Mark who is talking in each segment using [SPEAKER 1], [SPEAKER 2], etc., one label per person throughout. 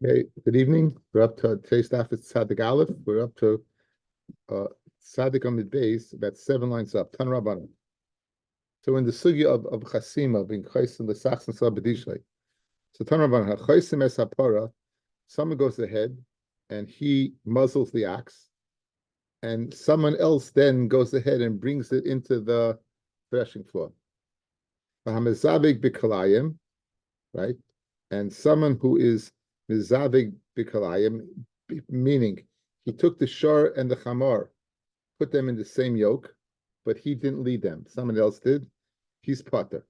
[SPEAKER 1] Okay, good evening. We're up to today's staff is Tzadik Aleph. We're up to Tzadik Amid Beis, about 7 lines up. Tan Rabbanan. So in the sugya of Chasima, being Chaysim the Sachs and Sabadishlay. So Tan Rabbanan, Chaysim es Hapara, someone goes ahead and he muzzles the ox, and someone else then goes ahead and brings it into the threshing floor. Hamezabig bikalayim, right? And someone who is mizavig bikalayim, meaning he took the shor and the chamor, put them in the same yoke, but he didn't lead them. Someone else did. He's potter.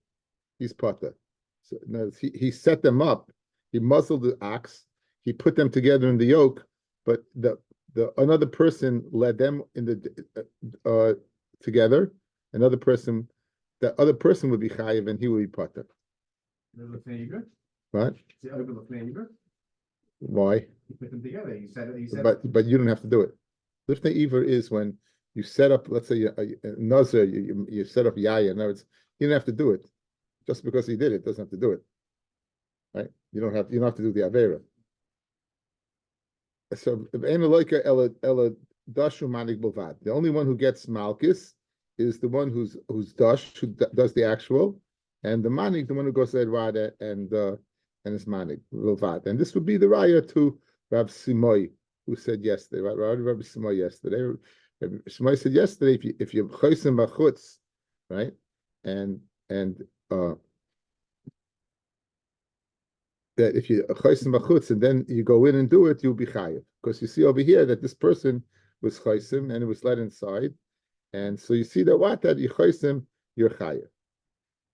[SPEAKER 1] He's potter. So no, he set them up. He muzzled the ox. He put them together in the yoke, but the another person led them in the together. Another person, the other person would be chayiv and he would be potter. What? Why?
[SPEAKER 2] You put them together. You said it.
[SPEAKER 1] But you don't have to do it. Lifnei Iver is when you set up, let's say, a nazir, you set up yaya. In other words, you don't have to do it. Just because he did it, doesn't have to do it. Right? You don't have to do the avera. So the only one who gets malchus is the one who's dash, who does the actual, and the manik, the one who goes to rada and is manik levad. And this would be the raya to Rab Simoy, who said yesterday. Right? Rabbi Simoy yesterday. Rabbi Simoy said yesterday, if you chaysim b'chutz, right, and that if you chaysim b'chutz and then you go in and do it, you'll be chayiv. Because you see over here that this person was chaysim and it was let inside, and so you see that you chaysim, you're chayiv.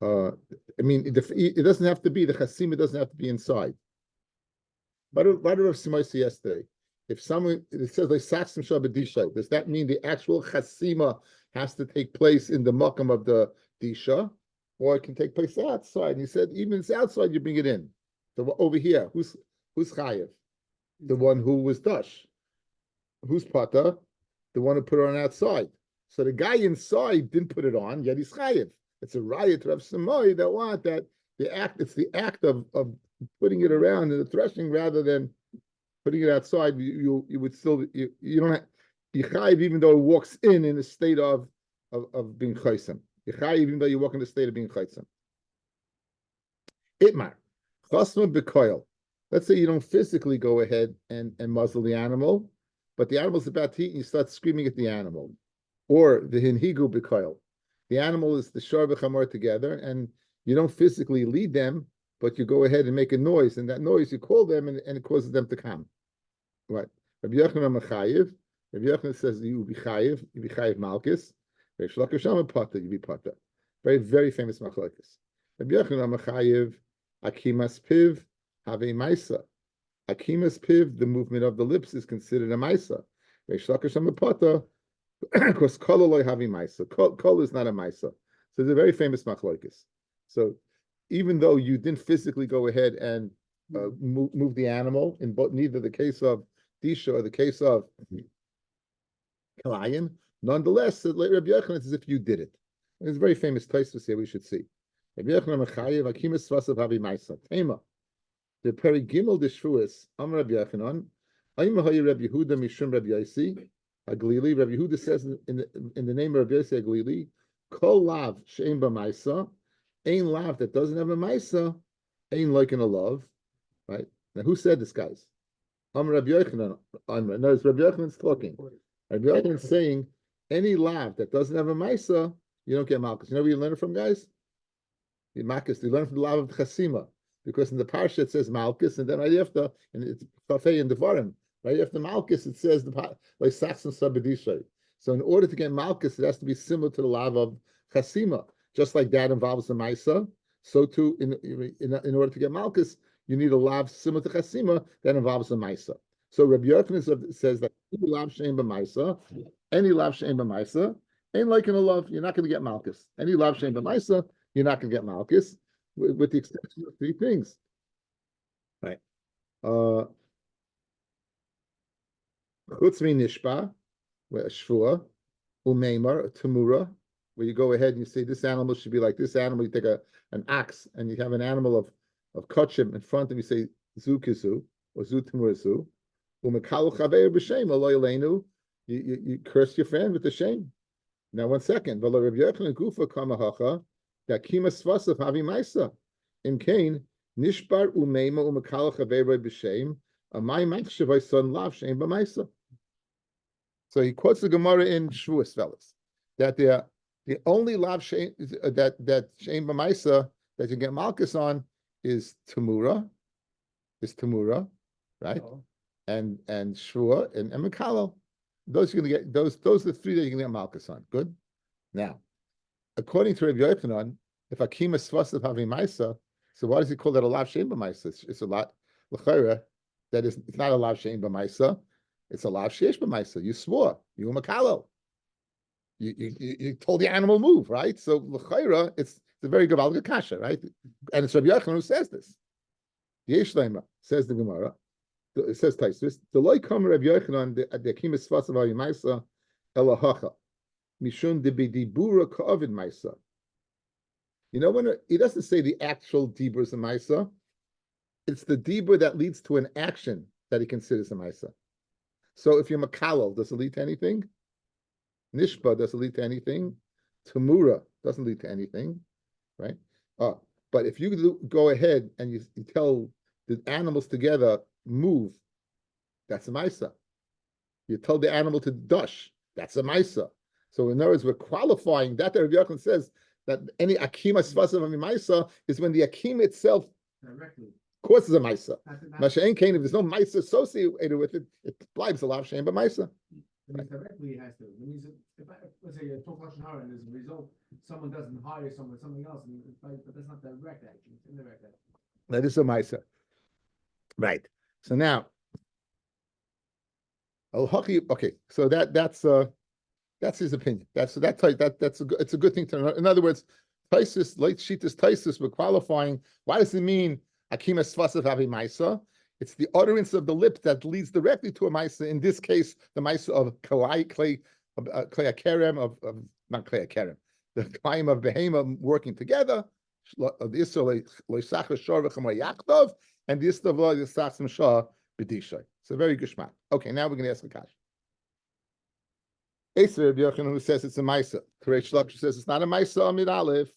[SPEAKER 1] I mean, it doesn't have to be the chasima. Doesn't have to be inside. Why do Rav Simai say yesterday? If someone it says like saxim shabadisha, does that mean the actual chasima has to take place in the makam of the disha, or it can take place outside? And he said even if it's outside, you bring it in. So over here, who's chayiv? The one who was dash. Who's pata? The one who put it on outside. So the guy inside didn't put it on, yet he's chayiv. It's a riot of Samoy that it's the act of putting it around in the threshing rather than putting it outside. You would still you don't have chayiv even though it walks in a state of being chaysam. Chayiv even though you walk in the state of being chaysam. Itmar chasma bekoil. Let's say you don't physically go ahead and muzzle the animal, but the animal's about to eat and you start screaming at the animal, or the hinhigu bekoil. The animal is the shor v'chamor together, and you don't physically lead them, but you go ahead and make a noise, and that noise you call them, and it causes them to come. Right? Rabbi Yochanan Machayev. Rabbi Yochanan says you be chayiv malchus. Rabbi Shlakasham pata, you be pata. Very, very famous machlokes. Rabbi Yochanan Machayev akimas piv have a maisa. Akimas piv, the movement of the lips is considered a maisa. Rabbi Shlakasham pata. Because kol loy havi maisa. Kol is not a maisa. So it's a very famous machlokes. So even though you didn't physically go ahead and move the animal in neither the case of disha or the case of kalayim, nonetheless, like Rabbi Yochanan, it's as if you did it. And it's a very famous taisvus here we should see. Rabbi Yochanan mechayev akimis svasav havi maisa. Tema. The peri gimel deshvuas am Rabbi Yochanan. Ayim hayi Rabbi Yehuda mishum Rabbi Yosi. Aglili, Rabbi Yehuda says in the name of Rabbi Yossi Aglili, Kol lav she'en b'maisa, ein lav that doesn't have a maisa, ein like in a love, right? Now who said this, guys? Rabbi Yochanan. No, it's Rabbi Yochanan's talking. Rabbi Yochanan's saying any lav that doesn't have a maisa, you don't get malchus. You know where you learn it from, guys? The malchus. You learn from the lav of chasima, because in the parsha it says malchus, and then right after, and it's kafei and devarim. Right after Malchus, it says like Saxon Sabadisha. So in order to get Malchus, it has to be similar to the lav of Chasima. Just like that involves the Maisa, so too in order to get Malchus, you need a lav similar to Chasima that involves the Maisa. So Rabbi Yochanan says that any lav she'en b'maisa, ain't like in a love, you're not going to get Malchus. Any lav she'en b'maisa, you're not going to get Malchus, with the exception of 3 things. Right. Chutz nishpa, where shvua, umeimar, tamura, where you go ahead and you say this animal should be like this animal. You take an ox and you have an animal of kachim in front of you, say zu kizu, or zu temurasu, umekalu chaver b'shem alo yaleinu. You curse your friend with the shame. Now, 1 second. V'lo Rabbi Yochanan gufa kamahacha dakima svasav havi ma'isa. In Cain, nishbar umeima umekalu chaver b'shem amay machshavay son lav shem b'ma'isa. So he quotes the Gemara in Shavuos, fellas, that the only lav shame that shame b'ma'isa that you get malchus on is Tamura, right?
[SPEAKER 2] Oh.
[SPEAKER 1] And Shua and Mikalo. Those you're gonna get those are the three that you're gonna get malchus on. Good. Now, according to Rabbi Yochanan, if Akima Svasav Havi Maisa, so why does he call that a lav shame b'maisa? It's a lot l'chayra that is it's not a lav shame b'maisa, it's a lav sheesh b'maisa. You swore, you were Mikalo. You told the animal move, right? So l'chayra, it's a very gavalga kasha, right? And it's Rabbi Yochanan who says this. Yesh Lema, says the Gemara. It says Taisus, the loy come Rabbi Yochanan the akimis svasav hayimaisa elahacha mishun de bidibura ka'avid maisa. You know, when he doesn't say the actual dibur is a maisa, it's the dibur that leads to an action that he considers a maisa. So if you're makalo, does it lead to anything? Nishba doesn't lead to anything. Tamura doesn't lead to anything, right? But if you go ahead and you tell the animals together move, that's a maisa. You tell the animal to dush, that's a maisa. So in other words, we're qualifying that. Rabbi Yochanan says that any akima svasav maisa is when the akima itself
[SPEAKER 2] Directly
[SPEAKER 1] causes a maisa.
[SPEAKER 2] That's-
[SPEAKER 1] Masha'en kain, if there's no maisa associated with it, it blives a lav shame but maisa.
[SPEAKER 2] It means directly it has to. It means let's say you talk Lashon Hara and as a result, someone doesn't hire someone, something else, but that's not direct action, it's indirect action.
[SPEAKER 1] That is a maisa. Right. So now, okay. So that's his opinion. That's a good thing to know. In other words, Taisus, late Shitas Taisus, we're qualifying. Why does it mean Akima Svasav Havi Maisa? It's the utterance of the lips that leads directly to a Maisa. In this case, the Maisa of Klei Akerem, of not Klei Akerem, the Klaim of Behema working together, of the Israel Loisach Shor V'Chamar Yachtov, and the Istavla Yisachim Shah B'Dishay. It's a very good shmat. Okay, now we're going to ask the Kash. Eser Rabbi Yochanan who says it's a Maisa. Teresh Lakish says it's not a Maisa Amid Aleph.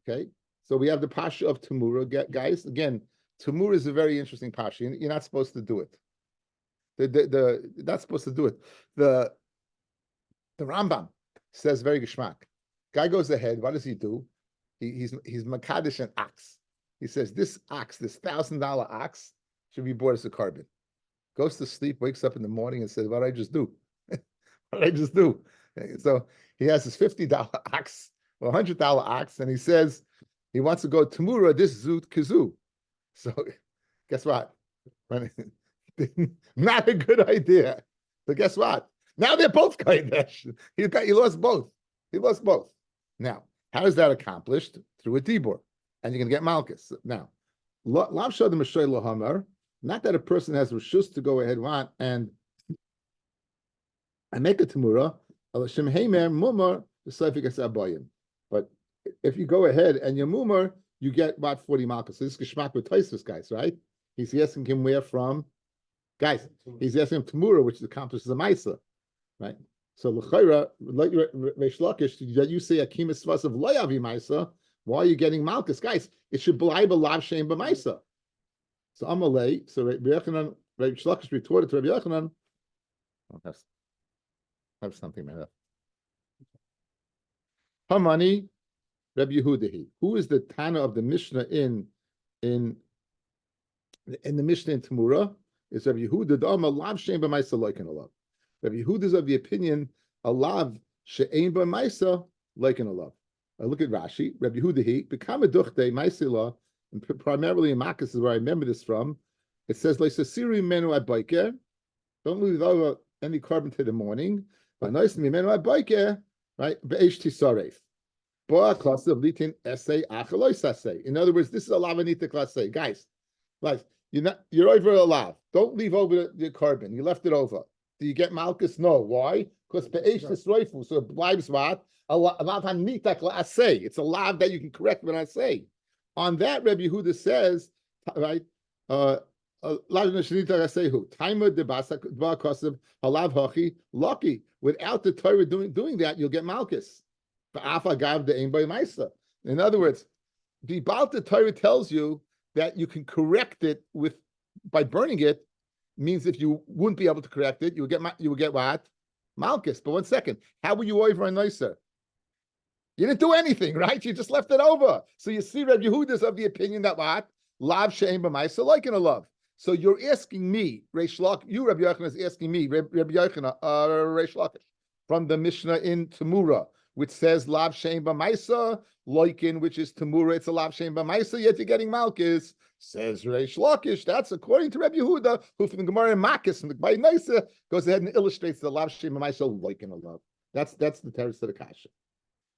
[SPEAKER 1] Okay, so we have the Pasha of Tamura, guys. Again, Tamura is a very interesting Pasha. You're not supposed to do it. You're not supposed to do it. The Rambam says very geshmak. Guy goes ahead. What does he do? He's Makadish an ox. He says this ox, this $1,000 ox, should be bought as a carbon. Goes to sleep, wakes up in the morning, and says, "What did I just do? What did I just do?" So he has his $50 ox or $100 ox, and he says he wants to go Tamura this zut kazoo. So guess what? Not a good idea. But guess what? Now they're both Kaidesh. He lost both. He lost both. Now, how is that accomplished? Through a Dibur. And you're going to get Malchus. Now, Lav Shadim Mashay Lohamar, not that a person has Rishus to go ahead and make a Tamura, but if you go ahead and you're Mumar, you get about 40 Malchus. So this is Geshmak with Taisus, guys, right? He's asking him where from. Guys, he's asking him Tamura, which accomplishes a Maisa, right? So l'chayra, like Reish Lakish, that you say Akimis Svasav Loyavi Maisa, why are you getting Malchus? Guys, it should be a lav shem b'maisa. So Amalei, so Reish Lakish retorted to Rabbi Yochanan, I'll have something like that. Hamani, Rabbi Yehudahi. Who is the Tana of the Mishnah in the Mishnah in Tamura? It's Rabbi Yehuda. Da'ama lav shem b'maisa loiken alav. Rabbi Yehuda is of the opinion a lav she'ein b'maisa loiken alav. Look at Rashi. Rabbi Yehuda become a duchte maisila, and primarily in Makkas is where I remember this from. It says leisasiru menu at biker. Don't leave over any carbon to the morning. But nice to me menu at biker, right? Be'esh tisaref. Boa class of litin essay achalois essay. In other words, this is a lavanita class. Guys, like you're over a lav. Don't leave over the carbon. You left it over. Do you get Malchus? No. Why? Because be'esh tisroifu. So it blives what? A lav hanita class. It's a lav that you can correct when I say. On that, Rabbi Yehuda says, right? Without the Torah doing that, you'll get malchus. In other words, the Balta Torah tells you that you can correct it by burning it. Means if you wouldn't be able to correct it, you would get what? Malchus. But one second, how were you over a nicer? You didn't do anything, right? You just left it over. So you see, Rabbi Yehuda is of the opinion that what? Lav she'em b'maisa like in a love. So you're asking me, Reish Lakish, you, Rabbi Yochanan, is asking me, Rabbi Yochanan, Reish Lakish, from the Mishnah in Tamura, which says Lav she'em b'maisa, loikin, which is Tamura, it's a Lav she'em b'maisa, yet you're getting Malchus. Says Reish Lakish, that's according to Rabbi Yehuda, who from the Gemara in Makis, from the Gemara Naisa, goes ahead and illustrates the Lav she'em b'maisa, loikin a love. That's the terrace of the Kasha.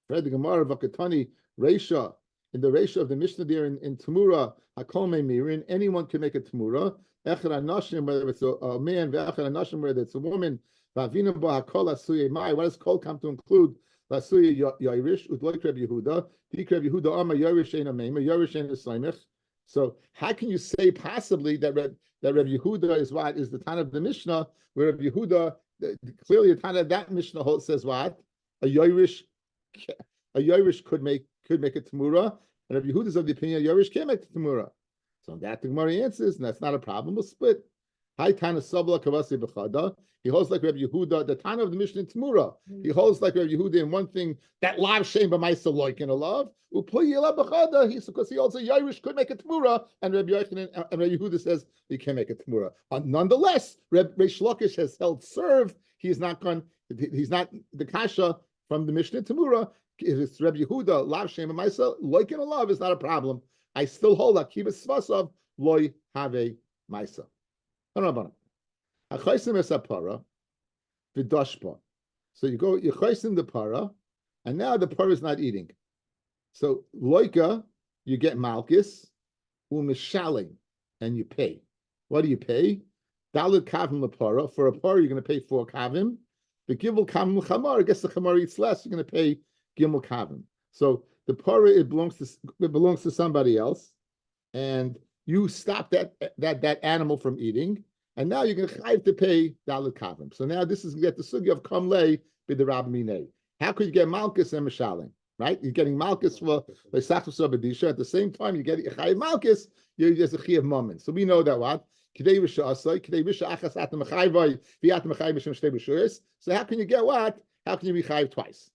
[SPEAKER 1] Read the Gemara Vakatani Reisha in the Reisha of the Mishnah there in Tamura Hakome Mirin. Anyone can make a Tamura. Echad Anashim, whether it's a man, Ve'echad Anashim, whether it's a woman. Vavina Ba Hakol Asuye Mai. What does Kol come to include? Asuye Yairish Udloik Reb Yehuda. Dik Reb Yehuda Ama Yairish Ein Ameima Yairish Ein Esaimich. So how can you say possibly that Reb Yehuda is what is the Tan of the Mishnah, where Reb Yehuda clearly the Tan of that Mishnah says what a Yairish could make a Tamura, and Rabbi Yehuda is of the opinion a Yairish can't make the Tamura. So that the Gemara answers, and that's not a problem. We'll split. Hi Tana Sabla Kavasi Bechada. He holds like Rabbi Yehuda, the Tana of the Mishnah in Tamura. He holds like Rabbi Yehuda in one thing that Lav Shem B'Maisa Loik in a love. Upuyila Bechada. Because he also Yairish could make a Tamura, and Rabbi Yochanan and Rabbi Yehuda says he can't make a Tamura. Nonetheless, Reish Lakish has held serve. He's not the kasha from the Mishnah Tamura. If it's Rabbi Yehuda, Lav Shem B'Maisa Loik in a love is not a problem. I still hold Akivas Svasav Loi Have Maisa. So you chaysim the para, and now the para is not eating. So loika, you get malchus, umishaling, and you pay. What do you pay? Dalit kavim para. For a para, you're going to pay 4 kavim. The gimel kavim chamar. I guess the chamar eats less. You're going to pay gimel kavim. So the para it belongs to somebody else, and you stop that animal from eating. And now you're going to have to pay dalit kavim. So now this is get the sugya of kamlei bid the Rabbi. How could you get malchus and mishalim? Right? You're getting malchus for leisachus abedisha. At the same time, you get chayiv malchus. There's a chayiv moment. So we know that what kidei risha asay kidei risha achas atam chayvay v'atam chayv mishum shtei b'shuris. So how can you get what? How can you be chayiv twice?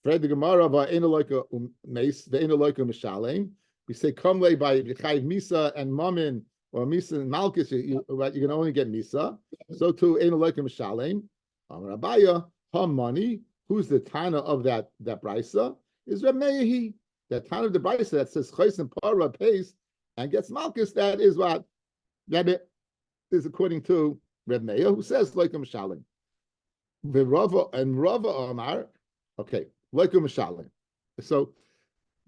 [SPEAKER 1] Fred the Gemara va'enaloika meis va'enaloika mishalim. We say kamlei by chayiv misa and mammon. Or Misa and Malchus, you can only get Misa. So too, Ein Elokim Shalem. Rabbi, her money, who's the Tana of that Brisa, is Reb Meir. That Tana of the Brisa that says Chais and Para pays and gets Malchus, that is what? That is according to Reb Meir, who says Loikim Shalem. Rava Omar, okay, Loikim Shalem. So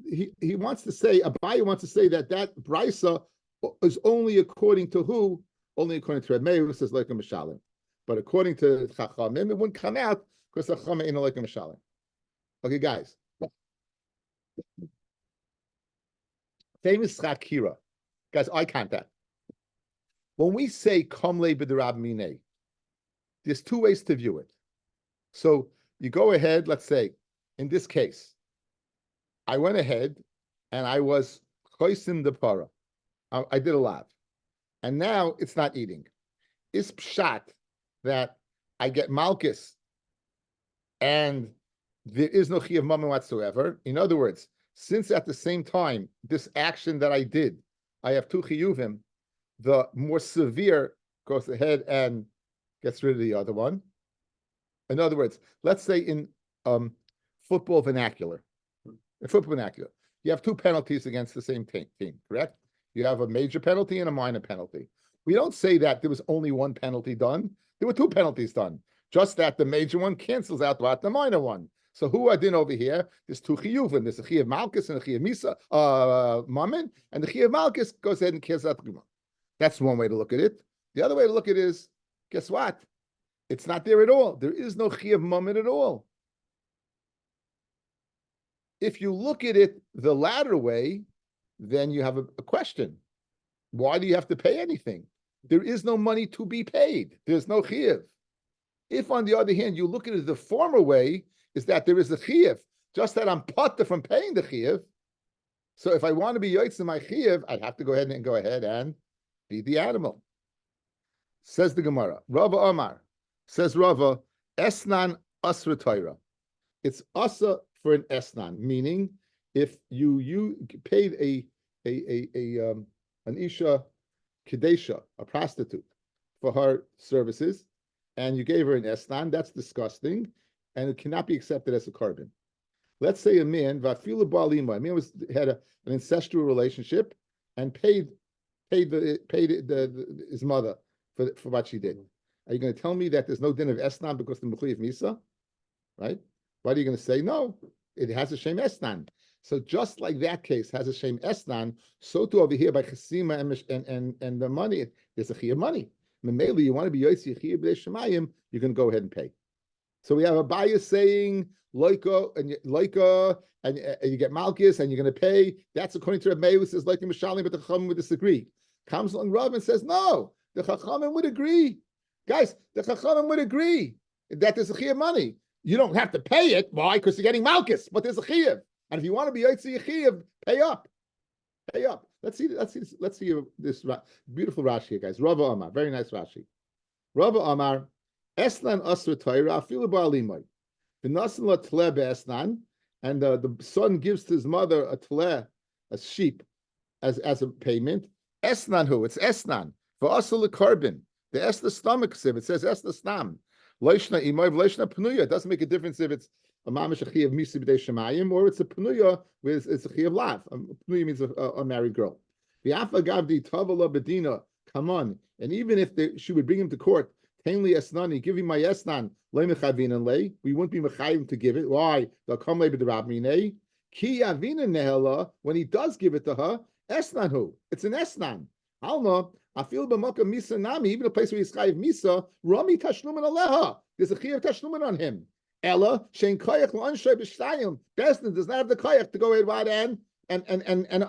[SPEAKER 1] he wants to say, Abaye wants to say that Brisa is only according to who? Only according to Reb Meir, who says like a mishalim. But according to Chachamim, it wouldn't come out because Chachamim ain't like a mishalim. Okay, guys. Famous Chakira. Guys, eye contact. When we say Kamle b'derab mine, there's 2 ways to view it. So you go ahead, let's say, in this case, I went ahead and I was choisim the para. I did a lot. And now it's not eating. It's pshat that I get malchus and there is no chiyuv mammon whatsoever. In other words, since at the same time, this action that I did, I have 2 chiyuvim, the more severe goes ahead and gets rid of the other one. In other words, let's say in football vernacular, you have 2 penalties against the same team, correct? You have a major penalty and a minor penalty. We don't say that there was only 1 penalty done. There were 2 penalties done. Just that the major one cancels out the minor one. So who are in over here? There's 2 chiyuvim. There's a chiyuv malchus and a chiyuv misa, mammon, and the chiyuv malchus goes ahead and cancels out the guma. That's one way to look at it. The other way to look at it is, guess what? It's not there at all. There is no chiyuv mammon at all. If you look at it the latter way, then you have a question. Why do you have to pay anything? there is no money to be paid. There's no chiyuv. If, on the other hand, you look at it the former way, is that there is a chiyuv, just that I'm potter from paying the chiyuv. So if I want to be yoitz in my chiyuv, I'd have to go ahead and feed the animal. Says the Gemara, Rava Omar, says Rava, Esnan Asra Torah. It's asa for an esnan, meaning if you paid an isha kedesha, a prostitute, for her services, and you gave her an esnan, that's disgusting, and it cannot be accepted as a carbon. Let's say a man, vafilu ba'alima, a man had an incestual relationship and paid his mother for what she did. Are you going to tell me that there's no din of esnan because the mechuyev misa, right? What are you going to say? No, it has a shem esnan. So just like that case has a shem esnan, so too over here by chesima and the money, there's a chiyuv money. Memeli, you want to be yoytzi chiyuv b'dei shemayim, you're going to go ahead and pay. So we have a buyer saying loika and you get malchus and you're going to pay. That's according to Rabbi who says loika mishalim, but the chachamim would disagree. Comes along Rav and says no, the chachamim would agree. Guys, the chachamim would agree that there's a chiyuv money. You don't have to pay it. Why? Because you're getting malchus, but there's a chiyuv. And if you want to be yoytzi chiyuv, pay up. Pay up. Let's see this beautiful Rashi here, guys. Rava Amar, very nice Rashi. Rava Amar, Esnan Asra Torah, Afilu Ba'alimai. V'nasan la tleh be'esnan, and the son gives to his mother a tleh, a sheep, as a payment. Esnan who? It's Esnan. For Asal carbon. The Esna stomach sieve. It says Esna stam. Leishna imay v'leishna pnuya. It doesn't make a difference if it's a mamish a chiyuv misi b'dei shemayim or it's a pnuya with it's a chiyuv lav. Pnuya means a married girl. V'afa gavdi tavala bedina. Come on, and even if she would bring him to court, tainli esnani, give him my esnan. Le mechavin and le. We wouldn't be mechayim to give it. Why? They'll come le b'derabmine. Ki yavina nehela. When he does give it to her, esnan who? It's an esnan. Alma. I feel b'makam misa nami, even a place where he's chayiv misa, rami tashlumin aleha. There's a chayiv tashlumin on him. Ella shein koyach l'anshay b'shtayim. Bestin does not have the koyach to go ahead and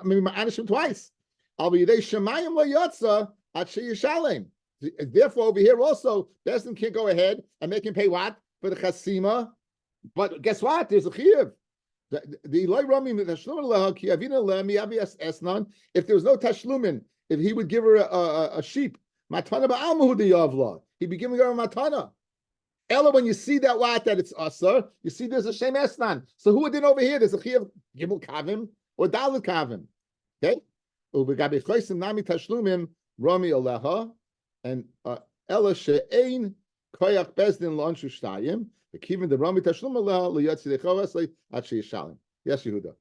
[SPEAKER 1] maybe ma'anish him twice. Al b'yidei shemayim le'yotza at sheyishalem. Therefore, over here also, Bestin can't go ahead and make him pay what for the chasima. But guess what? There's a chayiv. The loy rami tashlumin aleha ki avina le'mi avias esnan. If there was no tashlumin, if he would give her a sheep, matana ba'almuhu diyavla, he'd be giving her a matana. Ella, when you see that it's asar, you see there's a shem esnan. So who did over here? There's a chiyuv gimel kavim or dalit kavim. Okay? Ubegabe choisim nami tashlumim rami aleha and Ella she'ein koyach bezdin lanshu shtayim. The kivin the rami tashlum aleha liyatzi dechavas at sheyishalim. Yes, Yehuda.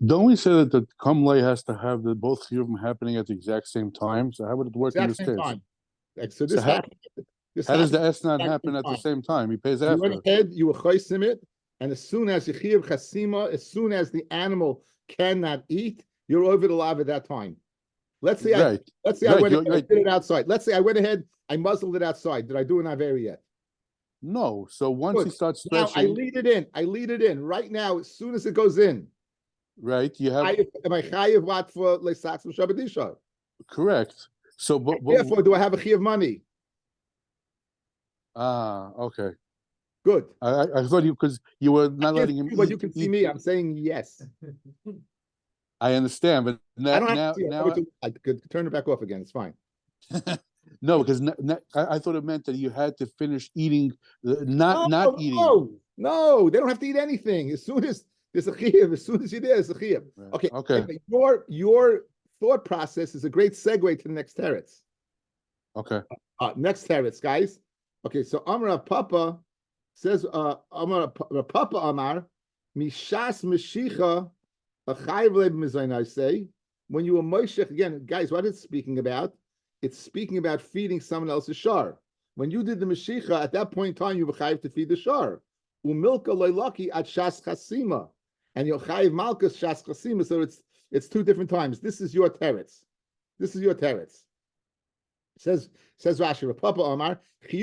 [SPEAKER 3] Don't we say that the Kamlay has to have both of them happening at the exact same time? So how would it work in this case?
[SPEAKER 1] Time. So this happened.
[SPEAKER 3] How does the esnan happen at the same time? He pays after.
[SPEAKER 1] You went ahead, you were choisim it, and as soon as you chiyuv chasima, as soon as the animal cannot eat, you're over the lav at that time. Let's say I went ahead and did it outside. Let's say I went ahead, I muzzled it outside. Did I do an averi yet?
[SPEAKER 3] No. So once he starts stretching,
[SPEAKER 1] now I lead it in right now. As soon as it goes in.
[SPEAKER 3] Right, you have.
[SPEAKER 1] Am I chayiv what for leisaks and shabbat?
[SPEAKER 3] Correct. So,
[SPEAKER 1] therefore, do I have a chiyuv money?
[SPEAKER 3] Okay.
[SPEAKER 1] Good.
[SPEAKER 3] I thought because you were not letting him.
[SPEAKER 1] But you can see me. I'm saying yes.
[SPEAKER 3] I understand, but now
[SPEAKER 1] I could turn it back off again. It's fine.
[SPEAKER 3] No, because I thought it meant that you had to finish eating, not eating.
[SPEAKER 1] No, they don't have to eat anything. As soon as there's a chiyuv, as soon as you're there, there's a chiyuv.
[SPEAKER 3] Right. Okay.
[SPEAKER 1] Your thought process is a great segue to the next teretz.
[SPEAKER 3] Okay.
[SPEAKER 1] Next teretz, guys. Okay, so Amar Papa says, Amar Papa Amar, Mishas Meshicha, a chayiv leib mizayin, I say, when you were Moshech, again, guys, what it's speaking about? It's speaking about feeding someone else's shar. When you did the Meshicha, at that point in time, you were chayiv to feed the shar. Umilka loylaki at Shas Chasima. And you're chayiv malchus Shas Chasima, so it's two different times. This is your teretz. Says Rashi, Papa Omar, it's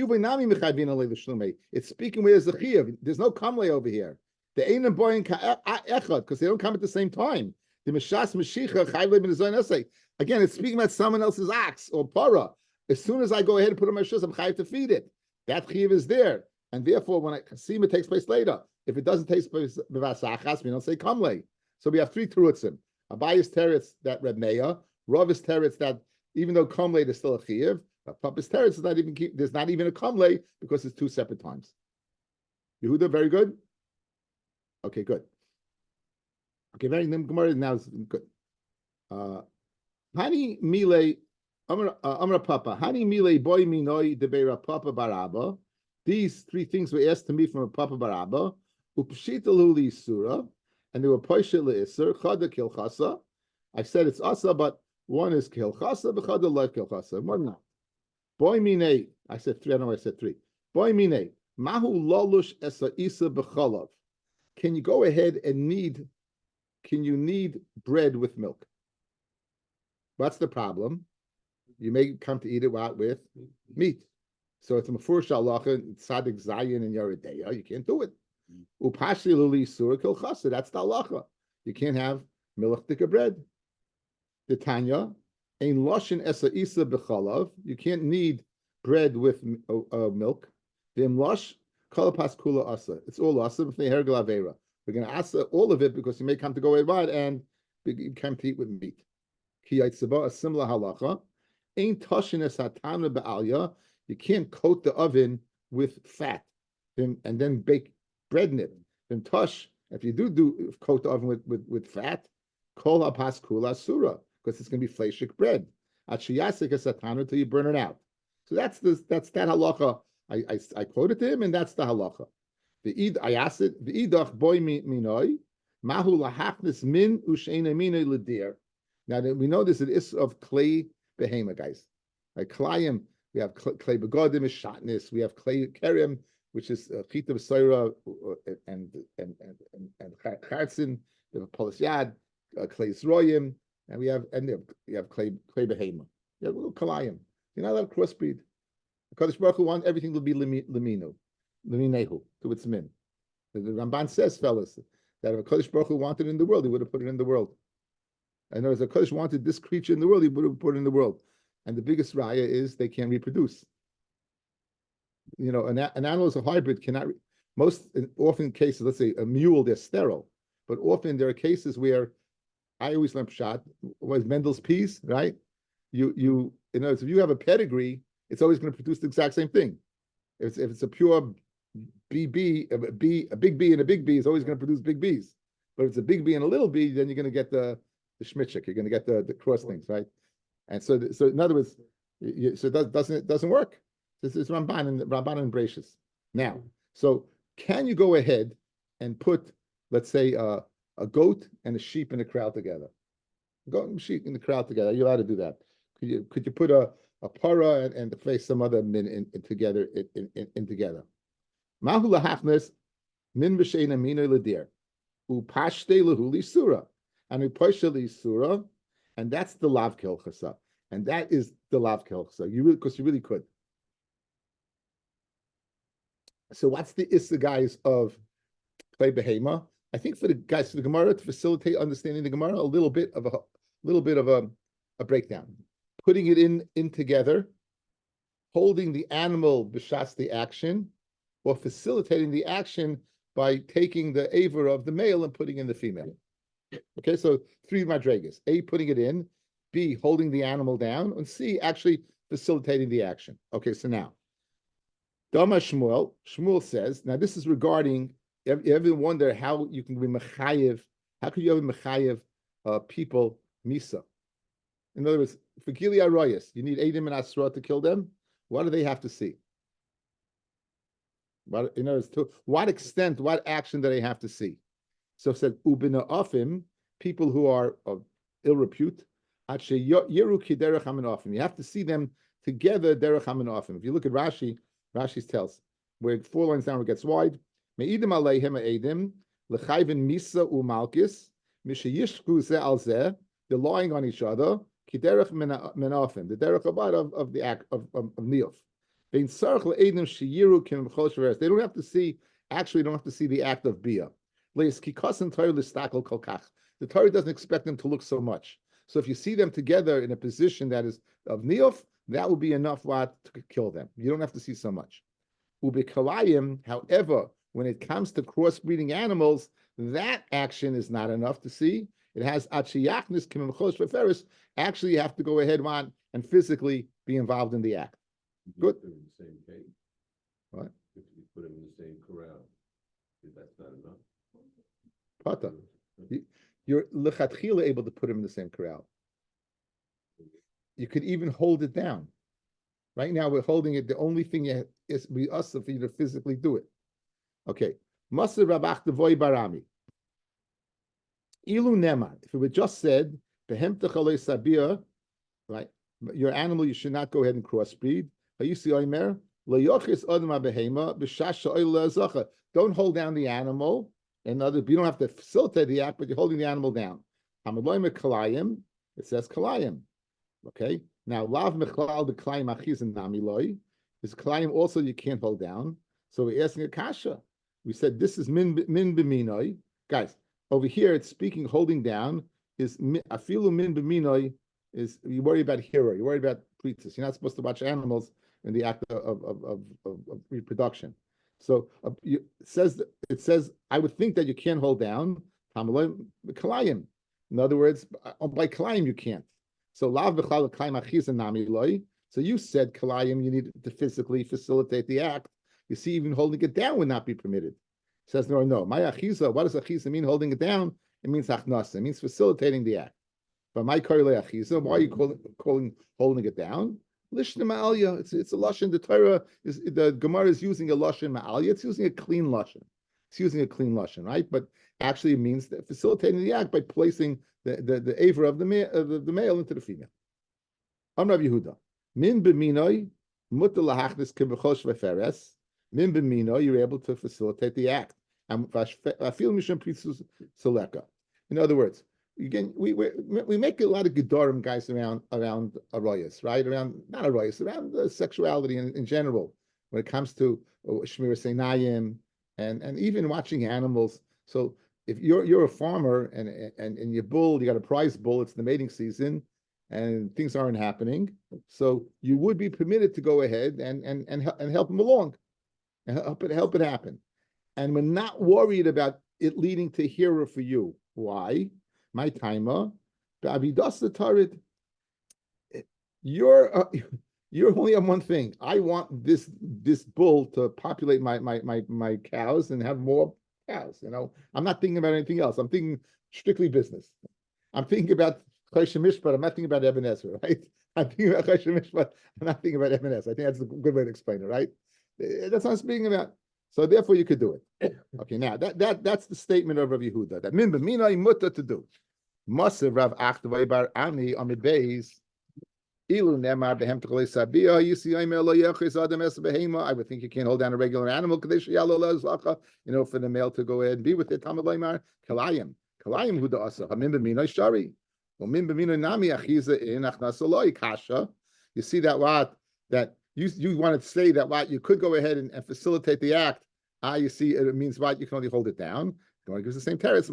[SPEAKER 1] speaking where there's a chiyuv. There's no kamle over here. The ein and boy echad because they don't come at the same time. The mishas meshicha chayv leib in the zon essay. Again, it's speaking about someone else's ox or para. As soon as I go ahead and put on my shoes, I'm chayiv to feed it. That chiyuv is there, and therefore, when kasima takes place later, if it doesn't take place b'vasachas, we don't say kamle. So we have three terutzim. Abayis teretz that Reb Meir, Ravis teretz that even though kamle there's still a chiyuv, but Papas teretz is not even there's not even a kamle because it's two separate times. Yehuda, very good. Okay, good. Okay, very Gemara now is good. Hani mile amra papa. Hani mile boy minoi debera papa baraba. These three things were asked to me from a papa baraba. Upshita luli surah, and they were poishit leisur chada kilchasa. I said it's asa, but one is kilchasa, but chada like kilchasa. More than that. Boy mine. I said three. I know I said three. Boy mine. Mahu lolush esa isa b'chalav. Can you go ahead and knead bread with milk? What's the problem? You may come to eat it with meat. So it's a mafurish halacha, tzadik zayin and yaredeya. You can't do it. Upashi luli surah kilchasa. That's the halacha. You can't have milchtika bread. The Tanya, ein loshin esa isa b'chalav. You can't knead bread with milk. V'im losh kalapas kula asa. It's all asa b'fnei hergel avera. We're going to asa all of it because you may come to go away and you come to eat with meat. Ki yitzaba, a similar halacha. Ein toshin es hatana ba'alya. You can't coat the oven with fat and then bake bread in it. Then tosh, if you do coat the oven with fat, kol hapas kula surah, because it's going to be fleshik bread. Achiyasik es hatana until you burn it out. So that's that halacha. I quoted to him, and that's the halacha. I asked it. The idach boy minoi mahu lahachnis min usheina minoi ledir. Now that we know this is of clay behema, guys. Like klayim, we have clay begodim is shatnis. We have clay kerem, which is chita b'soira and chartzin. We have polis yad, clay zroyim, and we have clay behema. You have little kalayim. You're not allowed to crossbreed. The Kadosh Baruch Hu wants everything to be leminehu, to its min. The Ramban says, fellas, that if a Kadosh Baruch Hu wanted it in the world, he would have put it in the world. And as a Kadosh wanted this creature in the world, he would have put it in the world. And the biggest raya is they can't reproduce. You know, an animal is a hybrid, cannot. Often cases, let's say a mule, they're sterile, but often there are cases where I always learn pshat was Mendel's piece, right? You know, if you have a pedigree, it's always going to produce the exact same thing. If it's a pure BB, a big B and a big B is always going to produce big Bs. But if it's a big B and a little b, then you're going to get the schmitchik. You're going to get the cross things, right? And so in other words, so it doesn't work. This is Ramban and Brachos. Now, so can you go ahead and put, let's say, a goat and a sheep in a crowd together? Goat and sheep in the crowd together. Are you allowed to do that? Could you put a para and face some other min in together in together? Mahu lahachnes min b'sheina mino ledir upashte lahuli surah and upashte surah, and that's the lav kilchasa, and that is the lav kilchasa. Because you really could. So what's the issa guys of clay behema? I think for the guys for the Gemara to facilitate understanding the Gemara, a little bit of a breakdown. Putting it in together, holding the animal b'shas the action, or facilitating the action by taking the aver of the male and putting in the female. Okay, so three madregas: A, putting it in; B, holding the animal down; and C, actually facilitating the action. Okay, so now, Dama Shmuel says, now this is regarding. You ever wonder how you can be mechayev? How could you ever mechayev people misa? In other words, for Gili Arayas, you need Eidim and Asra to kill them. What do they have to see? In other words, to what extent, what action do they have to see? So it said, Ubina Afim, people who are of ill repute, Yeru ki derech hamin afim. You have to see them together, derech hamin afim. If you look at Rashi tells, where 4 lines down it gets wide, Me'idim aleihem eidim, l'chayvin misa u'malkis, mishayishku ze al ze, they're lying on each other, Kiderech menafim, the derech abad of the act of niyuf. They don't have to see. Actually, don't have to see the act of bia. The Torah doesn't expect them to look so much. So if you see them together in a position that is of niyuf, that will be enough to kill them. You don't have to see so much. Ubikalayim, however, when it comes to crossbreeding animals, that action is not enough to see. It has achiyachnis kimimchosh veferis. Actually, you have to go ahead and physically be involved in the act. Good.
[SPEAKER 4] Put them in the same cage.
[SPEAKER 1] What?
[SPEAKER 4] If you put them in the same corral, that's not enough.
[SPEAKER 1] Pata. You're lechatchila able to put him in the same corral. You could even hold it down. Right now, we're holding it. The only thing is we us for you to physically do it. Okay. Maser rabach devoy barami. Ilu neman. If it were just said, behem techalei sabia, right? Your animal, you should not go ahead and crossbreed. Don't hold down the animal. In other, you don't have to facilitate the act, but you're holding the animal down. It says kalayim. Okay. Now, lav mechlal the kalayim achiz and namiloi is kalayim also you can't hold down. So we're asking a kasha. We said this is min b'minoi. Guys, over here it's speaking holding down is afilu min b'minoi is you worry about hero, you worry about pretus. You're not supposed to watch animals in the act of reproduction. So it says I would think that you can't hold down kalayim. In other words, by kalayim you can't. So lav b'chlal kalayim achiz and namiloi. So you said kalayim you need to physically facilitate the act. You see, even holding it down would not be permitted. It says no. My achiza. What does achiza mean? Holding it down. It means achnasa. It means facilitating the act. But my korle achiza. Why are you calling holding it down? Lishna ma'alya. It's a lashon. The Torah is the Gemara is using a lashon ma'alya. It's using a clean lashon. It's using a clean lashon, right? But actually, it means that facilitating the act by placing the aver of the male into the female. Amrav Yehuda. Min b'minoi mutar lahachnis kibchosh veferes. Min b'mino, you're able to facilitate the act. And feel mishum pritzus seleka. In other words, again, we make a lot of gedorim guys around arroyas, right? Around not arroyas, around sexuality in general. When it comes to shmira seinayim and even watching animals. So if you're a farmer and your bull, you got a prize bull, it's the mating season, and things aren't happening, so you would be permitted to go ahead and help him along. And help it happen. And we're not worried about it leading to hero for you. Why? My timer, tarid. You're only on one thing. I want this bull to populate my cows and have more cows. I'm not thinking about anything else. I'm thinking strictly business. I'm thinking about Choshen Mishpat. I'm not thinking about Eben Ezra, right? I'm thinking about Choshen Mishpat. I'm not thinking about Eben Ezra. I think that's a good way to explain it, right? That's what I'm speaking about. So therefore, you could do it. Okay, now that's the statement of Rav Yehuda that min b'minai mutar to do. Maser Rav Achdavay bar Ani amid beis ilu nemar behem t'cholei sabia yisi aimer lo yechis adam es behema. I would think you can't hold down a regular animal kadesh yalo lezacha. For the male to go ahead and be with it. Tamad leimar kalayim huda asa min b'minai shari. Well, min b'minai nami achiza in achnasa loy kasha. You see that what that. You wanted to say that what you could go ahead and facilitate the act. You see, it means what you can only hold it down. It gives the same teretz.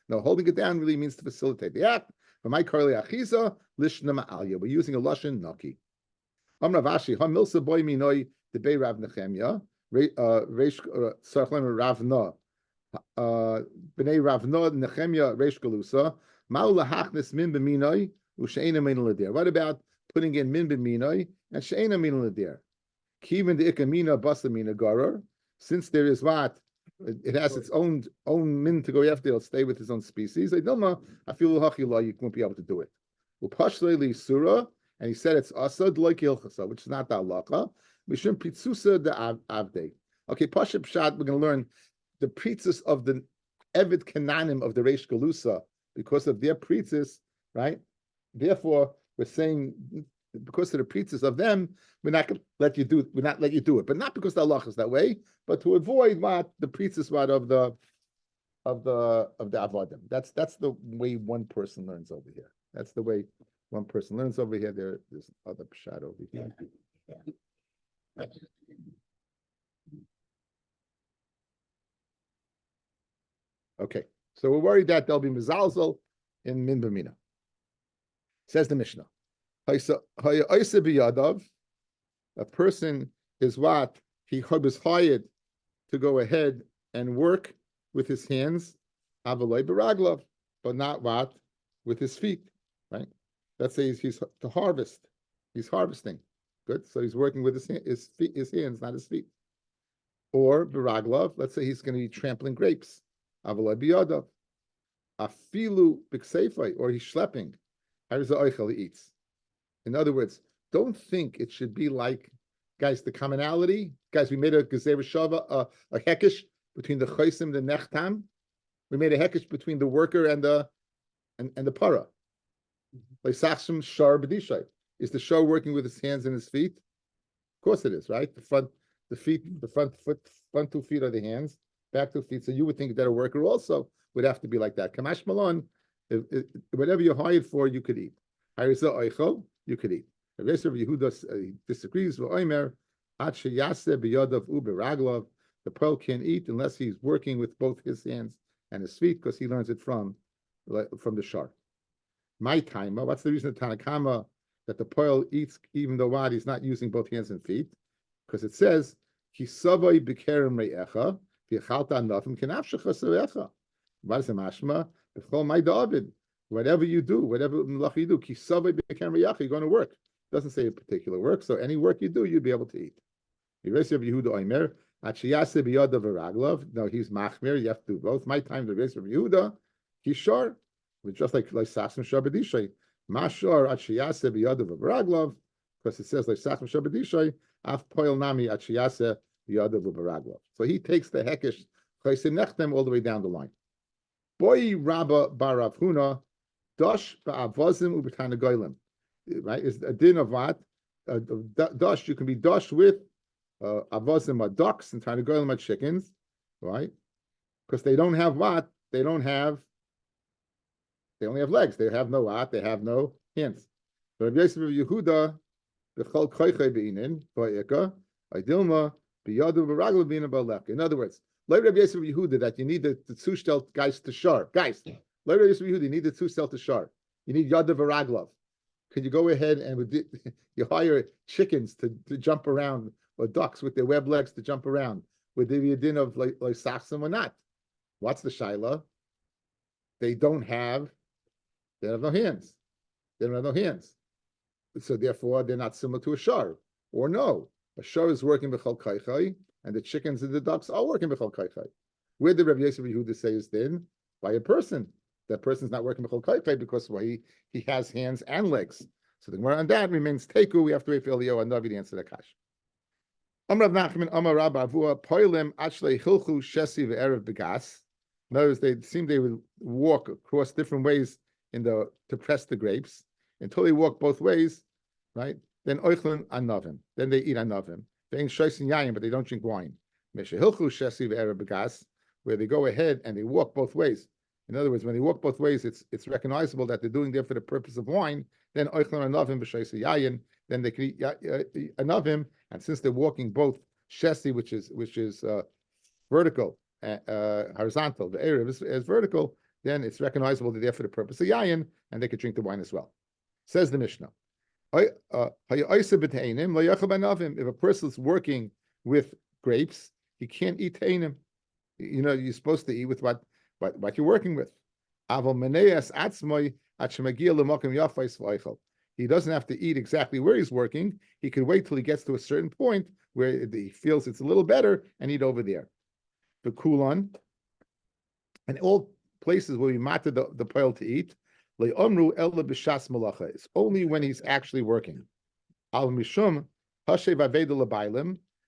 [SPEAKER 1] No, holding it down really means to facilitate the act. But my korle achiza lishna ma'alya. We're using a lashon naki. Amravashi ha milsa boy minoi debei Rav Nechemya reish sarchlem Ravna bnei Ravna Nechemya reish galusa ma'u lahachnes min b'minoi u'she'ena min l'dir. What about putting in min b'minoi and she'ena min l'dir? Kivin the ikamina basamina garar. Since there is what it has its own min to go after, it'll stay with its own species. I feel hachila, you won't be able to do it. Upashleli surah, and he said it's asad like ilchasa, which is not the halacha. Mishum pitzusa the avde. Okay, Pasha Pshat, we're going to learn the pritzis of the Evid Kananim of the Reish Galusa because of their pritzis, right? Therefore, we're saying because of the pritzis of them, we're not going to let you do it, but not because the halacha is that way, but to avoid what the pritzis what of the avodim. That's the way one person learns over here. That's the way one person learns over here. There's other pshat over here. Okay, so we're worried that there'll be mizalzel in min b'mina. Says the Mishnah. A person is what? He was hired to go ahead and work with his hands, avaloi beraglov, but not what? With his feet, right? Let's say he's to harvest. He's harvesting. Good. So he's working with his hands, not his feet. Or beraglov, let's say he's going to be trampling grapes. Avaloi biyadav. Afilu b'kseifai, or he's schlepping. Here's the oichel he eats. In other words, don't think it should be like, guys, the commonality. Guys, we made a gezer shava, a hekesh between the chosim and the nechtam. We made a hekesh between the worker and the para. Like sachshim shar b'dishay. Is the shar working with his hands and his feet? Of course it is, right? The front 2 feet are the hands, back 2 feet. So you would think that a worker also would have to be like that. Kamash malon, whatever you're hired for, you could eat. Harizah oichel, you could eat. The rest of Yehuda disagrees with Omer. The pearl can't eat unless he's working with both his hands and his feet, because he learns it from the shar. My timer. What's the reason of Tanakama that the pearl eats even though what he's not using both hands and feet? Because it says Kisavoi b'kerem re'echa v'chalta anafim kenafshecha sevecha. What is the mashma? B'chol my David. Whatever you do, whatever malach you do, Kisavoi b'kerem re'echa, you're going to work. Doesn't say a particular work, so any work you do, you'll be able to eat. The rest of Yehuda Omer, Achiyase biyadav v'raglov. No, he's machmir. You have to do both. My time, the rest of Yehuda, he's shar. Just like Sachsim Shabadishay, Mashar Achiyase biyadav v'raglov, because it says like Sachsim Shabadishay, Af poil nami Achiyase biyadav v'raglov. So he takes the hekesh chaysim nechtem all the way down the line. Boy Rabba Barav Huna, Dosh ba'avozim u'b'tana goyim. Right, is a din of what? Dosh, you can be dosh with avozim are ducks and trying to go are chickens, right? Because they don't have what? They only have legs. They have no what? They have no hands. But Rabbi Yosef of Yehuda, b'chol koichei beinin ba'ika idilma b'yadu b'ragel beinin ba'lek. In other words, like Rabbi Yosef of Yehuda, that you need the two stel guys to shar. Guys, like Rabbi Yosef of Yehuda, you need the two stel to shar. You need yadu v'raglav. Could you go ahead and you hire chickens to jump around, or ducks with their web legs to jump around? Would there be a din of like sachsim or not? What's the shaila? They have no hands. They don't have no hands. So therefore, they're not similar to a shar. Or no, a shar is working b'chol kaichai, and the chickens and the ducks are working b'chol kaichai. Where did Rabbi Yosef Yehuda say is then? By a person. That person's not working b'chol kaichai because he has hands and legs. So the Gemara on that remains teku. We have to wait for Eliyahu and David to answer the kash. Amar Nachman, Amar Rabba Avua, Poilem Achle Hilchu Shesi ve'erev begas. In other words, they would walk across different ways to press the grapes until they walk both ways, right? Then oichlin anavim. Then they eat anavim. They ain't shoysin yayin, but they don't drink wine. Meshe Hilchu Shesi ve'erev begas, where they go ahead and they walk both ways. In other words, when they walk both ways, it's recognizable that they're doing there for the purpose of wine. Then oichlin anavim b'shoysin yayin. Then they can eat anavim, and since they're walking both shesi, which is vertical, horizontal, the area is vertical, then it's recognizable that they're for the purpose of yayin, and they could drink the wine as well. Says the Mishnah. If a person is working with grapes, he can't eat teinim. You know, you're supposed to eat with what you're working with. He doesn't have to eat exactly where he's working. He could wait till he gets to a certain point where he feels it's a little better and eat over there. The kulon, and all places where we matter the pile to eat, it's only when he's actually working. Al mishum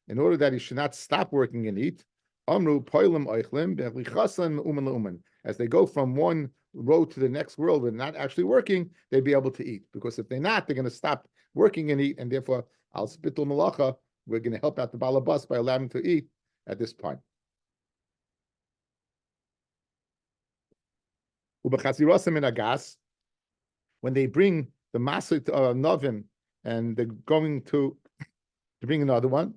[SPEAKER 1] in order that he should not stop working and eat. Amru oichlim as they go from one road to the next world, where they're not actually working, they'd be able to eat. Because if they're not, they're going to stop working and eat, and therefore, al spitul malacha, we're going to help out the balabas by allowing him to eat at this point. When they bring the masuk novim and they're going to bring another one,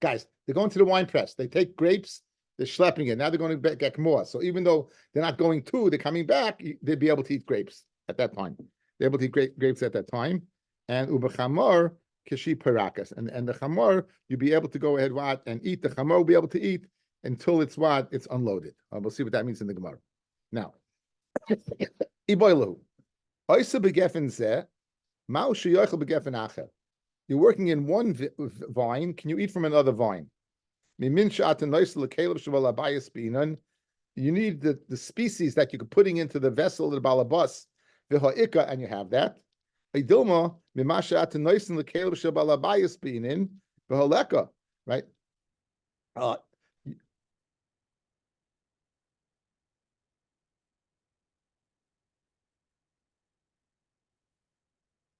[SPEAKER 1] guys, they're going to the wine press. They take grapes, they're schlepping it. Now they're going to get more. So even though they're not going to, they're coming back, they'd be able to eat grapes at that point. they're able to eat grapes at that time. And ubachamor kishi parakas, and the chamor you'll be able to go ahead and eat. The chamor will be able to eat until it's unloaded. We'll see what that means in the Gemara. Now, iboilu oisa begefen zeh ma'u sheyochel begefen acher. You're working in one vine. Can you eat from another vine? You need the species that you're putting into the vessel, the balabas, and you have that. Right?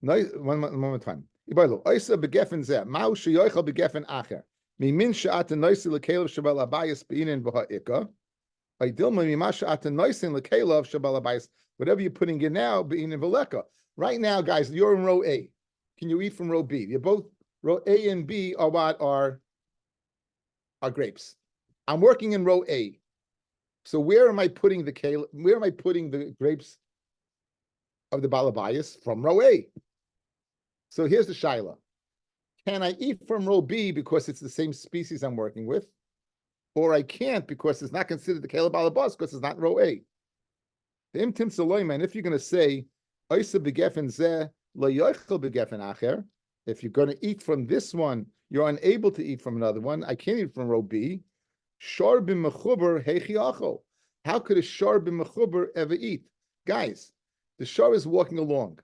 [SPEAKER 1] One more time. Oisa begefen zeh ma'u sheyochel begefen acher. Mimin sha'at noisi lekelev shabal abayis beinin v'ha'ika. Idilma mimasha at noisin lekelev shabal abayis. Whatever you're putting in now, beinin v'leka. Right now, guys, you're in row A. Can you eat from row B? You're both row A and B are what are grapes. I'm working in row A. So where am I putting the Where am I putting the grapes of the balabayas? From row A. So here's the shaila. Can I eat from row B because it's the same species I'm working with? Or I can't because it's not considered the Caleb Balabas because it's not row A. The Imtim Saloyman, if you're going to say, if you're going to eat from this one, you're unable to eat from another one. I can't eat from row B. How could a shar bin mechuber ever eat? Guys, the shar is walking along.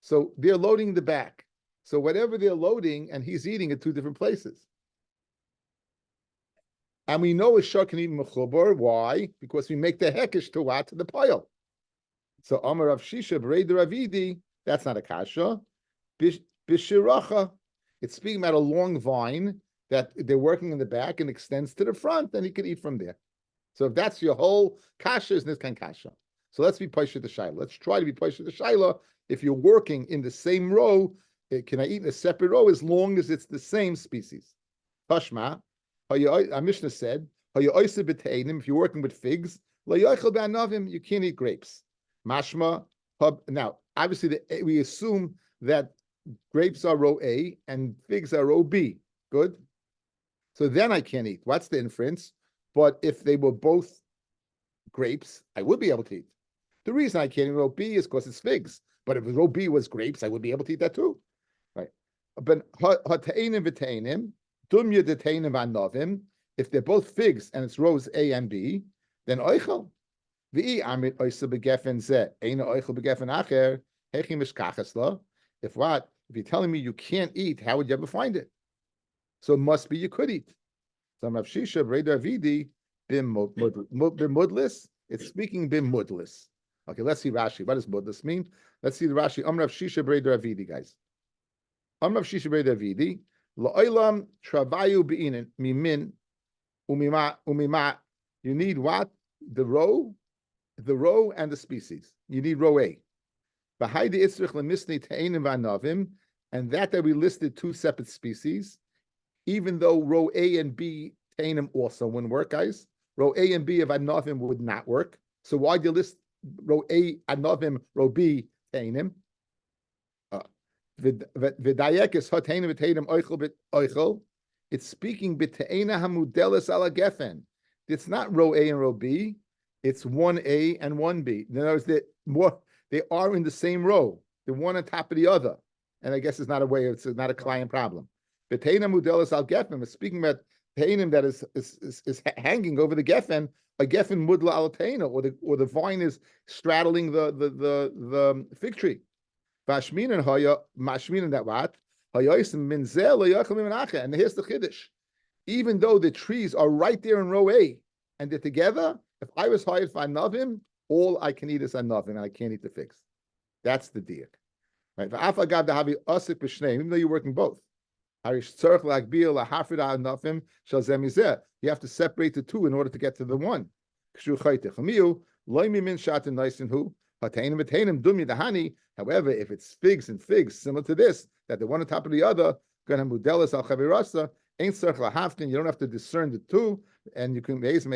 [SPEAKER 1] So they're loading the back. So whatever they're loading and he's eating at two different places. And we know a shar can eat mechuber. Why? Because we make the hekesh to what? To the pile. So Amar Rav Shisha B'rei Ravidi, that's not a kasha. Bishiracha, it's speaking about a long vine that they're working in the back and extends to the front, and he can eat from there. So if that's your whole kasha, is this kind of kasha. So let's be paisha the shaila. Let's try to be paisha the shaila. If you're working in the same row, can I eat in a separate row as long as it's the same species? Tashma, our Mishnah said, if you're working with figs, you can't eat grapes. Mashma, now, obviously, we assume that grapes are row A and figs are row B. Good? So then I can't eat. What's the inference? But if they were both grapes, I would be able to eat. The reason I can't eat row B is because it's figs. But if row B was grapes, I would be able to eat that too. Right? But if they're both figs and it's rows A and B, then oichel. If you're telling me you can't eat, how would you ever find it? So it must be you could eat. So Rav Shisha Breder Vidi bimudlis. It's speaking bimudlis. Okay, let's see Rashi. What does mudlis mean? Let's see the Rashi. Rav Shisha Breder Vidi, guys. Rav Shisha Breder Vidi la'olam travayu beinin mimin umima. You need what? The row and the species. You need row A. And that we listed two separate species, even though row A and B Tainim also wouldn't work, guys. Row A and B of Anovim would not work. So why do you list row A Anovim, row B Tainim? It's speaking b'te'ena hamudelis ala gefen. It's not row A and row B. It's 1A and 1B. In other words, they are in the same row. They're one on top of the other. And I guess it's not a client problem. But Teina Mudelis al Geffen is speaking about Teinim that is hanging over the Geffen, a Geffen Mudla al Teina, or the vine is straddling the fig tree. Mashminan that what? And here's the Chiddush. Even though the trees are right there in row A and they're together, if I was hired for Anavim, all I can eat is Anavim, and I can't eat the figs. That's the diak. Right? Even though you're working both. You have to separate the two in order to get to the one. However, if it's figs and figs, similar to this, that they're one on top of the other, you don't have to discern the two, and you can raise the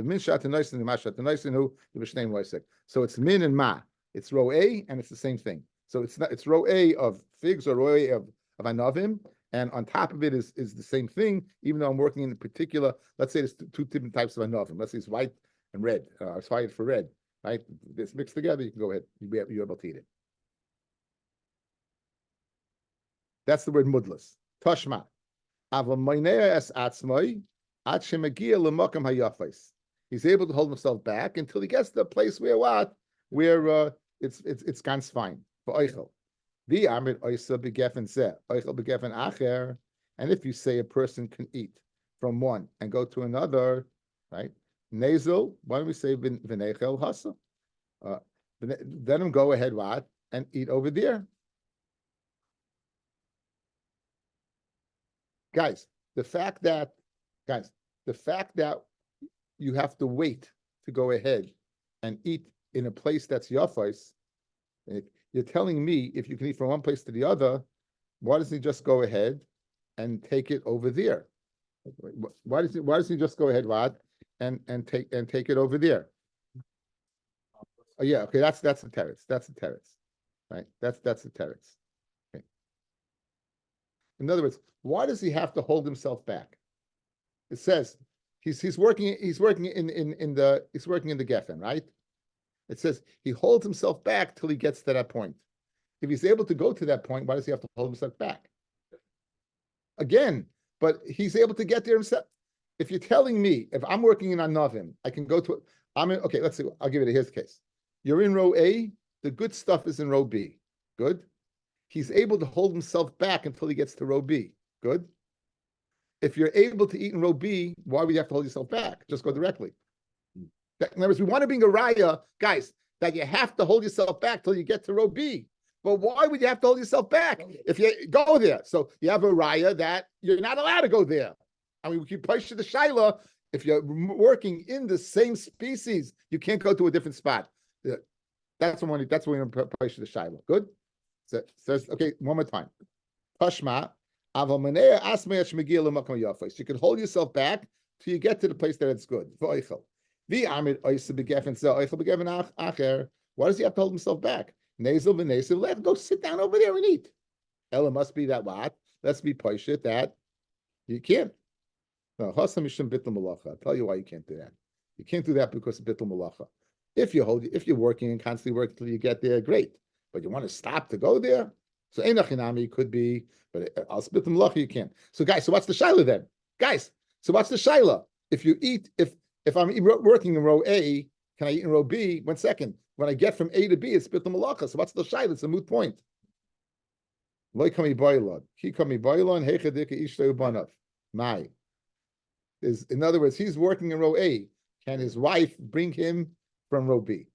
[SPEAKER 1] min shat and noisin, the mashat and noisin who the b'shneim loisek. So it's min and ma. It's row A, and it's the same thing. So it's row A of figs or row A of anavim, and on top of it is the same thing, even though I'm working in a particular, let's say there's two different types of anavim. Let's say it's white and red. It's white for red, right? This mixed together, you can go ahead. You're able to eat it. That's the word mudlas. Toshma. He's able to hold himself back until he gets to the place where what? Where it's ganz fine. And if you say a person can eat from one and go to another, right? Nasal, why don't we say v'nechel hasa? Let him go ahead, what? And eat over there. Guys, the fact that you have to wait to go ahead and eat in a place that's yafais, you're telling me if you can eat from one place to the other, why doesn't he just go ahead and take it over there? Why does he just go ahead, Rod, and take it over there? Oh yeah, okay, that's the teretz. That's the teretz, right? That's the teretz. Okay. In other words, why does he have to hold himself back? It says he's working in the Geffen, right? It says he holds himself back till he gets to that point. If he's able to go to that point, why does he have to hold himself back? Again, but he's able to get there himself. If you're telling me, if I'm working in Anavim, I can go to, okay, let's see, I'll give it, here's the case. You're in row A, the good stuff is in row B. Good. He's able to hold himself back until he gets to row B. Good. If you're able to eat in row B, why would you have to hold yourself back? Just go directly. In other words, we want to bring a raya, guys, that you have to hold yourself back till you get to row B. But why would you have to hold yourself back if you go there? So you have a raya that you're not allowed to go there. I mean, we keep pushing the shaila. If you're working in the same species, you can't go to a different spot. That's when we push the shaila. Good. So says okay. One more time. Pashma. You can hold yourself back till you get to the place that it's good. Why does he have to hold himself back? Let him go sit down over there and eat. Ella must be that what? Let's be poishit that you can't. No, I'll tell you why you can't do that. You can't do that because of bittul malacha. If you're working and constantly working till you get there, great. But you want to stop to go there? So Einachinami could be, but I'll spit the malacha, you can't. So guys, so what's the shaila then? Guys, so what's the shaila? If you eat, if I'm working in row A, can I eat in row B? 1 second. When I get from A to B, it's spit the malacha. So what's the shaila? It's a moot point. My is, in other words, he's working in row A. Can his wife bring him from row B?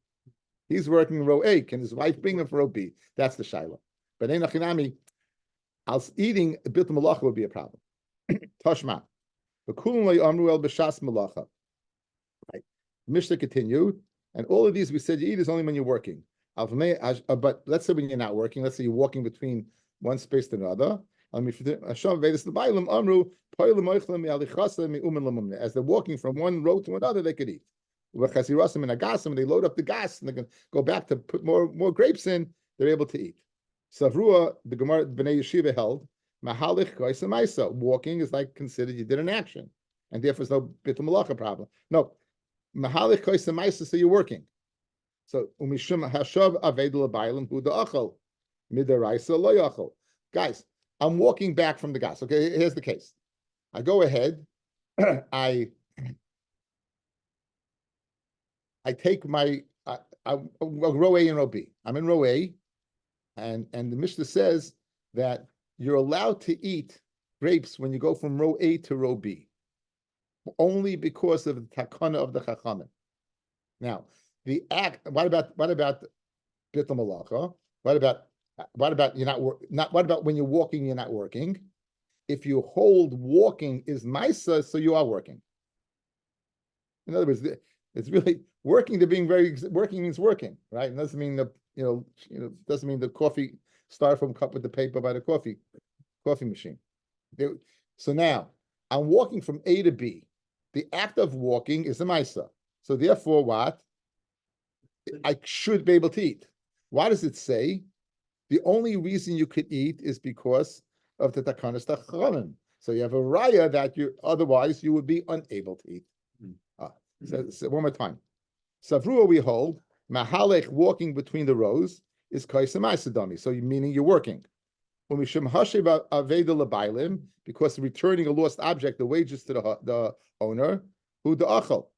[SPEAKER 1] He's working in row A. Can his wife bring him from row B? That's the shaila. But Einachinami, eating a bit of malacha would be a problem. Tashma. Right. Mishnah continued, and all of these we said you eat is only when you're working. But let's say when you're not working, let's say you're walking between one space to another. As they're walking from one road to another, they could eat. They load up the gas and they can go back to put more grapes in, they're able to eat. Savrua, the Gemara Bnei Yeshiva held, Mahalich Koisa Maisa. Walking is like considered you did an action, and therefore there's no Bitul Malacha problem. No, Mahalich Koisa Maisa, so you're working. So Umishum Hashav Avedul Bailam Hu Da'achal Midaraisa Lo Yachal. Guys, I'm walking back from the gas. Okay, here's the case. I go ahead, I take my row A and row B. I'm in row A. And the Mishnah says that you're allowed to eat grapes when you go from row A to row B, only because of the takana of the chachamim. Now, the act. What about bitul malacha? What about you're not? What about when you're walking? You're not working. If you hold walking is maisa, so you are working. In other words, it's really working. To being very working means working, right? It doesn't mean doesn't mean the coffee styrofoam cup with the paper by the coffee machine. So now I'm walking from A to B. The act of walking is a maisa. So therefore, what? I should be able to eat. Why does it say the only reason you could eat is because of the takanas tachamim? So you have a raya that otherwise you would be unable to eat. So one more time. Savrua we hold mahalech walking between the rows is kaisem ma'asadami. So meaning you're working. Because returning a lost object, the wages to the owner, who the achal.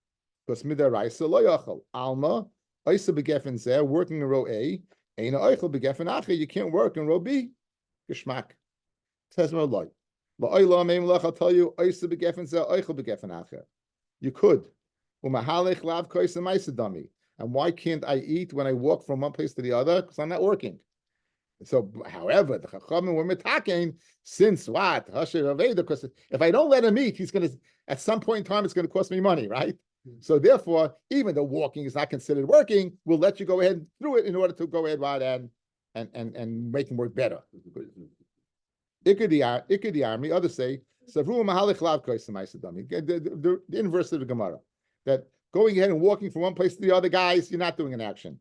[SPEAKER 1] Because midaraisa lo yachal. Alma, Isa begefen zeh, working in row A, Aina Eichel begefen ache, you can't work in row B. Geschmack. Says no loy. La'oila meim lach, I'll tell you, Isa begefen zeh, Eichel begefen ache. You could. Umahalech lav koisa maisadami. And why can't I eat when I walk from one place to the other? Because I'm not working. So, however, the Chachamim were mitaking, since what? Because if I don't let him eat, he's going to, at some point in time, it's going to cost me money, right? So therefore, even though walking is not considered working, we'll let you go ahead through it in order to go ahead and make him work better. Ikadi army, others say, the inverse of the Gemara, that going ahead and walking from one place to the other, guys, you're not doing an action.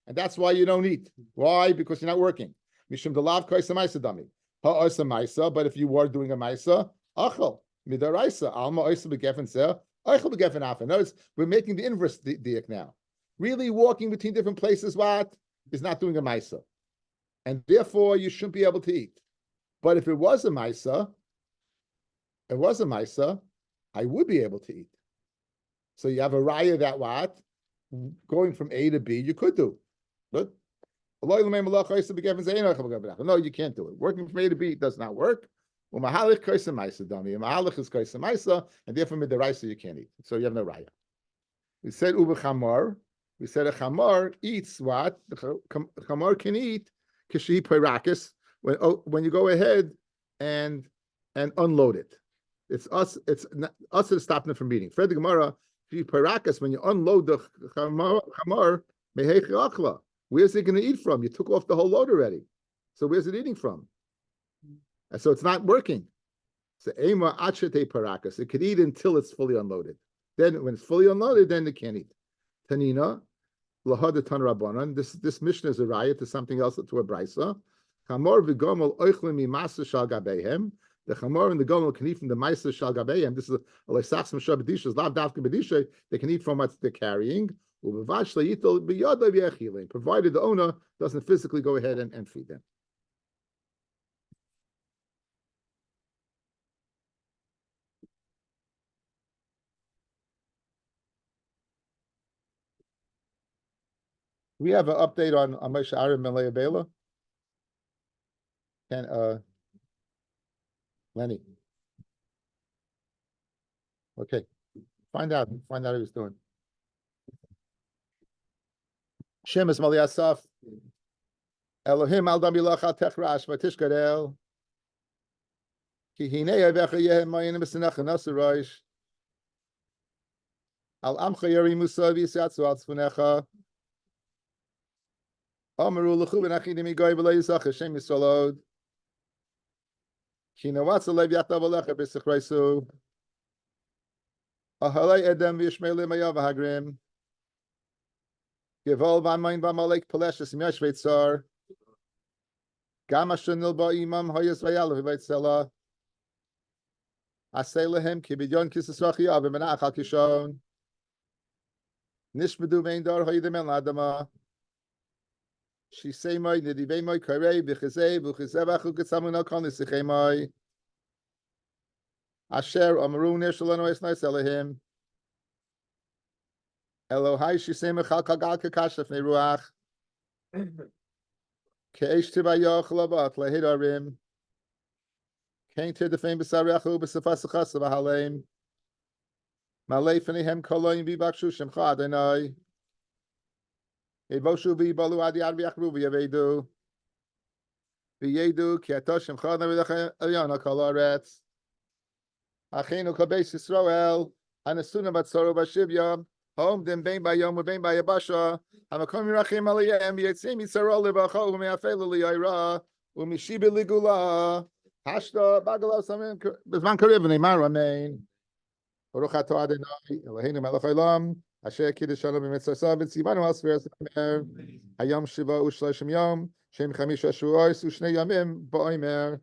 [SPEAKER 1] And that's why you don't eat. Why? Because you're not working. Mishum delav kaisa maisa dami. Ha'asa maisa, but if you were doing a maisa, achal midaraisa alma oisa begefen seh achal begefen afen. Notice we're making the inverse diak now. Really, walking between different places, what is not doing a maisa, and therefore you shouldn't be able to eat. But if it was a maisa, I would be able to eat. So you have a raya that what going from A to B you could do. But no, you can't do it. Working from A to B does not work. Mahalach kaisa maisa dami. Mahalach is kaisa maisa, and therefore midaraisa you can't eat. So you have no raya. We said uba chamar. We said a chamar eats what? The chamar can eat kishi pirakas when you go ahead and unload it. It's us. It's us that stopping it from eating. Fred the Gemara, pirakas when you unload the chamar mehechi achla. Where's it going to eat from? You took off the whole load already. So where's it eating from? And so it's not working. So ema achete parakas. It could eat until it's fully unloaded. Then when it's fully unloaded, then it can't eat. Tanina, lahad tan rabbanan. This mission is a riot to something else, to a brisa. Chamor v'gomel oichlimi masa shal gabehem. The chamor and the gomel can eat from the masa shal gabehem. This is a leisachs m'shah b'disha. Lav davka b'disha. They can eat from what they're carrying. Provided the owner doesn't physically go ahead and feed them. We have an update on Moshe Arim and Leah Bela. And Lenny. Okay. Find out what he's doing. Shem is Mali Asaf. Elohim al damilach al techrash v'tishkarel. Ki hinei avecha yehem mayin b'sinach nasaraysh. Al amcha yari musa v'yisatzu al tzfunecha. Amaru l'chu v'nachidim igoy v'lo yisach Hashem yisolod. Ki nawatza lev yatav alecha b'sichraisu. Ahalei edem v'yishmei l'mayav hagrim. Gevol v'amayim v'amalek peleshes m'yash v'etzar. Gam asher nilba imam hoyes v'yalav v'etzela. Asay lehem ki b'yon kisesrachi avim v'nach al kishon. Nishmedu ve'in dar hoyidem el adama. Shisei moy nedivei moy karei v'chizei v'chizevachu ketzamun al kol nisichei moy. Asher amaru nishulanu es nois elehim. Elohai shisei mechal kagal kakashef neruach. Keish tibayach labat lehidarim. Kain tidefein b'sarechu b'sefasachas v'haleim. Malei fenihem koloim v'bakshu shemcha Adonai. Evoshu v'yibalu adi ad v'yachru v'yavedu. V'yedu ki ato shemcha Adonai elyon hakol haaretz. Achenu kabeis Yisrael. Anasuna batzoro b'shivya. Home then bein by yom bein by yabasha. Hamakom yirachim aliyem yitzim yitzarol levacho u'me'afel liyayra u'mishibe ligula hashta bagalav samim bezman karev ne'mar amen. Baruch atah Adonai Eloheinu melech haolam Asher Kiddushaну b'Metzia v'tzivanu al Sfiras Omer. Hayom Shiva u'Shloshim Yom. Shem Chamisha Shuros u'Shnei Yamim ba'Omer.